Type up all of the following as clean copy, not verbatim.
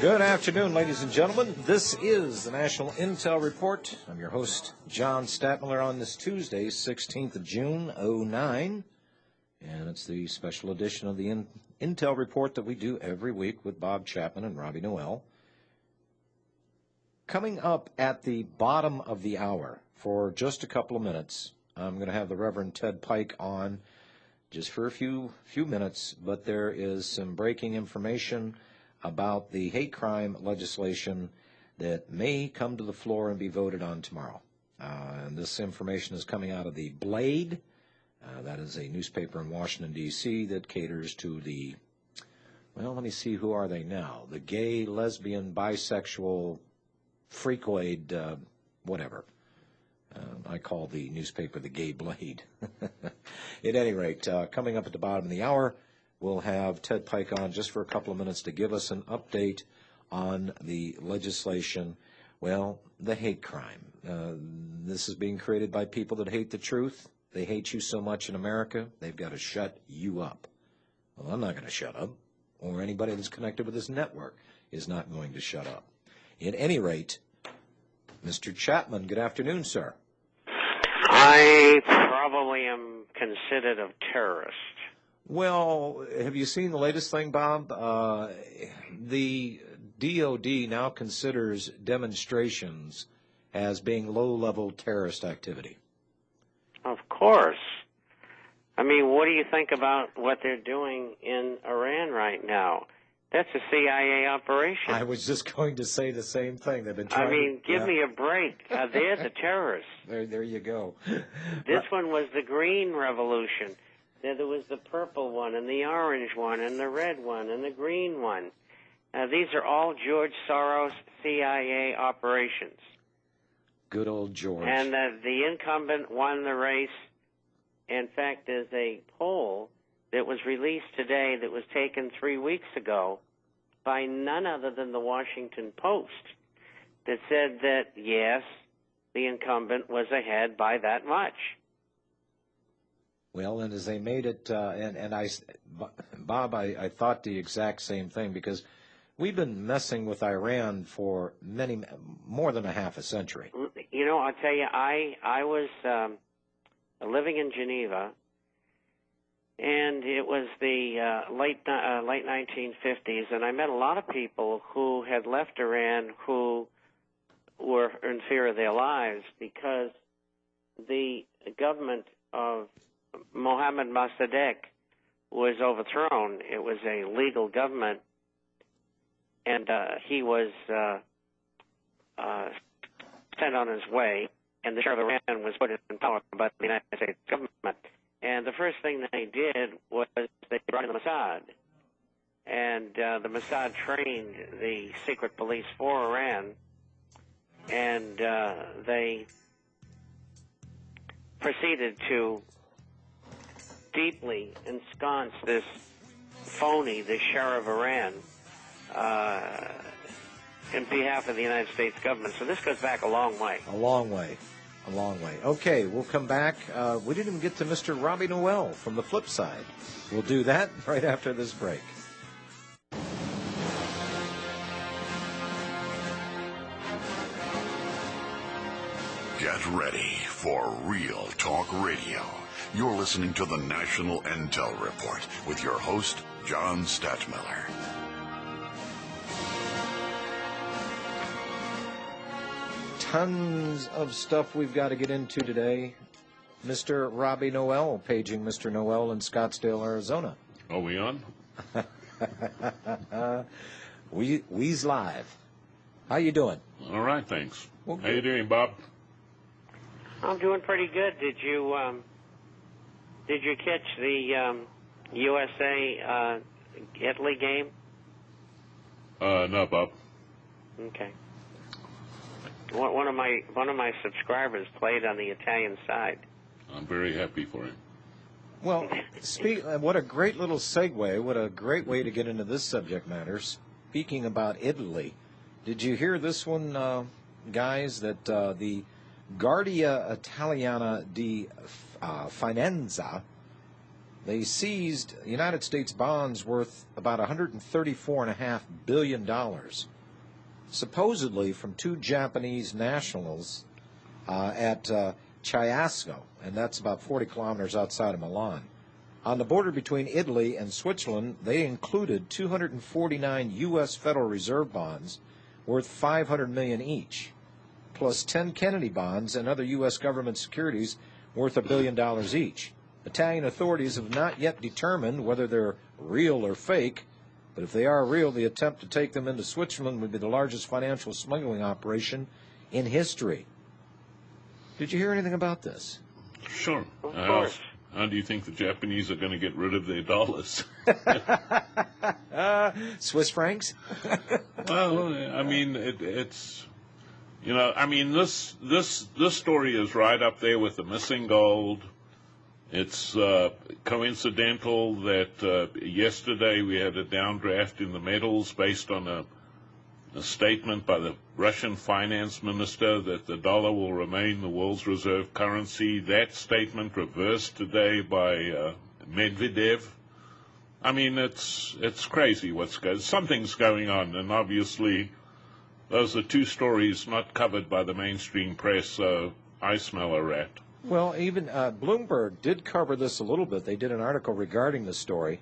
Good afternoon, ladies and gentlemen. This is the National Intel Report. I'm your host, John Statmiller, on this Tuesday, 16th of June, 09. And it's the special edition of the Intel Report that we do every week with Bob Chapman and Robbie Noel. Coming up at the bottom of the hour, for just a couple of minutes, I'm going to have the Reverend Ted Pike on just for a few minutes, but there is some breaking information about the hate crime legislation that may come to the floor and be voted on tomorrow. And this information is coming out of the Blade. That is a newspaper in Washington, D.C. that caters to the, well, let me see, who are they now? The gay, lesbian, bisexual, freakoid, whatever. I call the newspaper the Gay Blade. At any rate, coming up at the bottom of the hour, we'll have Ted Pike on just for a couple of minutes to give us an update on the legislation, well, the hate crime. This is being created by people that hate the truth. They hate you so much in America, they've got to shut you up. Well, I'm not going to shut up, or anybody that's connected with this network is not going to shut up. At any rate, Mr. Chapman, good afternoon, sir. I probably am considered a terrorist. Well, have you seen the latest thing, Bob? The DOD now considers demonstrations as being low-level terrorist activity. Of course. I mean, what do you think about what they're doing in Iran right now? That's a CIA operation. I was just going to say the same thing. They've been trying. I mean, give me a break. They're the terrorists. There you go. This one was the Green Revolution. There was the purple one and the orange one and the red one and the green one. These are all George Soros CIA operations. Good old George. And the incumbent won the race. In fact, there's a poll that was released today that was taken 3 weeks ago by none other than the Washington Post that said that, yes, the incumbent was ahead by that much. Well, and as they made it, Bob, I thought the exact same thing, because we've been messing with Iran for more than a half a century. You know, I'll tell you, I was living in Geneva, and it was the late 1950s, and I met a lot of people who had left Iran who were in fear of their lives because the government of Mohammed Mossadegh was overthrown. It was a legal government, and he was sent on his way, and the Shah of Iran was put in power by the United States government. And the first thing they did was they brought in the Mossad, and the Mossad trained the secret police for Iran, and they proceeded to deeply ensconce this phony, the Shah of Iran, in behalf of the United States government. So this goes back a long way. A long way. Okay, we'll come back. We didn't even get to Mr. Robbie Noel from the flip side. We'll do that right after this break. Get ready for Real Talk Radio. You're listening to the National Intel Report with your host, John Statmiller. Tons of stuff we've got to get into today. Mr. Robbie Noel, paging Mr. Noel in Scottsdale, Arizona. Are we on? We's live. How you doing? All right, thanks. Well, how you doing, Bob? I'm doing pretty good. Did you catch the USA Italy game? No, Bob. Okay. One of my subscribers played on the Italian side. I'm very happy for him. Well, what a great little segue. What a great way to get into this subject matter. Speaking about Italy, did you hear this one, guys, that the Guardia Italiana di Finanza They seized United States bonds worth about $134.5 billion, supposedly from two Japanese nationals at Chiasco, and that's about 40 kilometers outside of Milan. On the border between Italy and Switzerland, they included 249 U.S. Federal Reserve bonds worth $500 million each, plus 10 Kennedy bonds and other U.S. government securities worth $1 billion each. Italian authorities have not yet determined whether they're real or fake, but if they are real, the attempt to take them into Switzerland would be the largest financial smuggling operation in history. Did you hear anything about this? Sure. Of course. How do you think the Japanese are going to get rid of their dollars? Swiss francs? Well, I mean, it's, this story is right up there with the missing gold. It's coincidental that yesterday we had a downdraft in the metals based on a statement by the Russian finance minister that the dollar will remain the world's reserve currency. That statement reversed today by Medvedev. I mean, it's crazy something's going on, and obviously those are two stories not covered by the mainstream press, so I smell a rat. Well, even Bloomberg did cover this a little bit. They did an article regarding the story.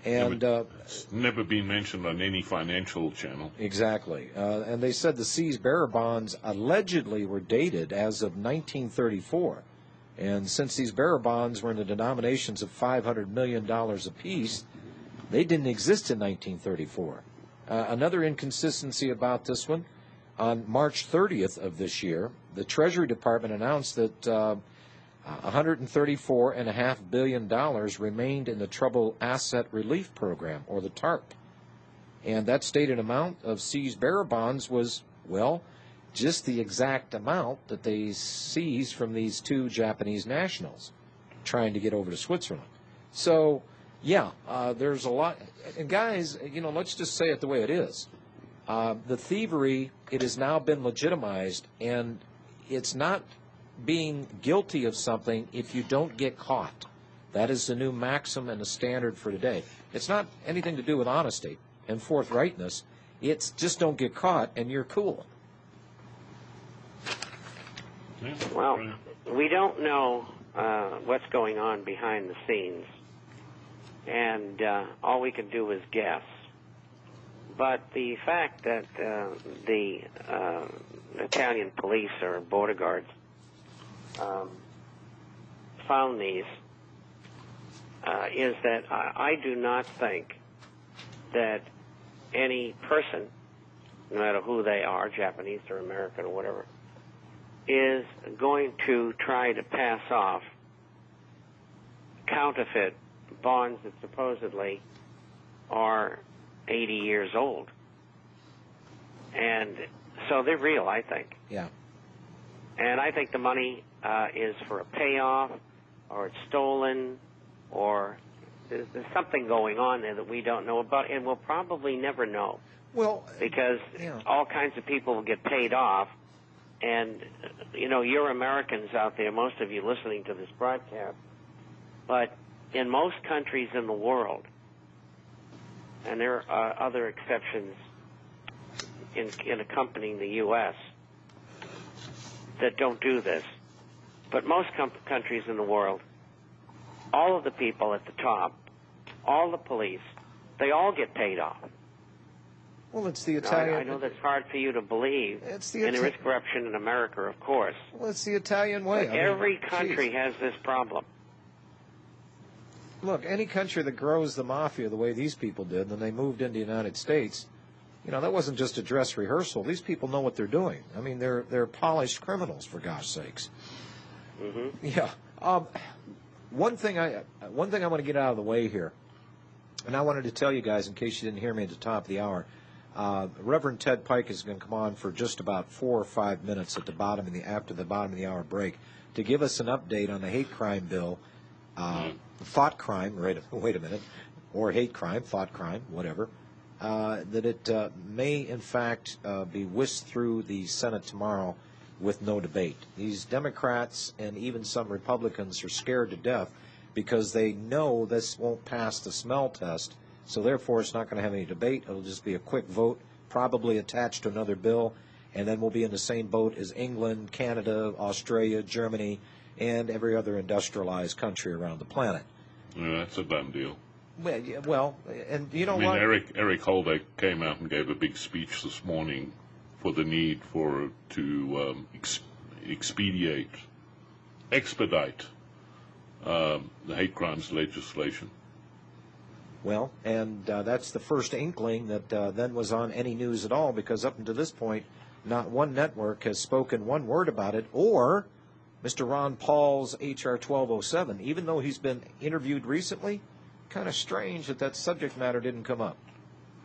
And it's never been mentioned on any financial channel. Exactly. And they said the seized bearer bonds allegedly were dated as of 1934. And since these bearer bonds were in the denominations of $500 million apiece, they didn't exist in 1934. Another inconsistency about this one, on March 30th of this year, the Treasury Department announced that $134.5 billion remained in the Troubled Asset Relief Program, or the TARP. And that stated amount of seized bearer bonds was, well, just the exact amount that they seized from these two Japanese nationals trying to get over to Switzerland. So, yeah, there's a lot. And guys, let's just say it the way it is. The thievery, it has now been legitimized, and it's not being guilty of something if you don't get caught. That is the new maxim and the standard for today. It's not anything to do with honesty and forthrightness. It's just don't get caught and you're cool. Well, we don't know what's going on behind the scenes, and all we can do is guess. But the fact that the Italian police or border guards found these is that I do not think that any person, no matter who they are, Japanese or American or whatever, is going to try to pass off counterfeit bonds that supposedly are 80 years old. And so they're real, I think. Yeah. And I think the money is for a payoff, or it's stolen, or there's something going on there that we don't know about, and we'll probably never know. Well, because all kinds of people will get paid off, and you're Americans out there, most of you listening to this broadcast, but in most countries in the world, and there are other exceptions in accompanying the U.S. that don't do this, but most countries in the world, all of the people at the top, all the police, they all get paid off. Well, it's the Italian... I know that's hard for you to believe, and there is corruption in America, of course. Well, it's the Italian way. But every country has this problem. Look, any country that grows the mafia the way these people did, and then they moved into the United States, that wasn't just a dress rehearsal. These people know what they're doing. I mean, they're polished criminals, for gosh sakes. Mm-hmm. Yeah. One thing I want to get out of the way here, and I wanted to tell you guys in case you didn't hear me at the top of the hour. Reverend Ted Pike is going to come on for just about 4 or 5 minutes after the bottom of the hour break to give us an update on the hate crime bill, thought crime. Wait a minute, or hate crime, thought crime, whatever. That it may in fact be whisked through the Senate tomorrow with no debate. These Democrats and even some Republicans are scared to death because they know this won't pass the smell test. So therefore, it's not going to have any debate. It'll just be a quick vote, probably attached to another bill, and then we'll be in the same boat as England, Canada, Australia, Germany, and every other industrialized country around the planet. Yeah, that's a done deal. Well, and you know what? Eric Holder came out and gave a big speech this morning for the need to expedite the hate crimes legislation. Well, and that's the first inkling that then was on any news at all, because up until this point, not one network has spoken one word about it, or Mr. Ron Paul's H.R. 1207, even though he's been interviewed recently. Kind of strange that subject matter didn't come up.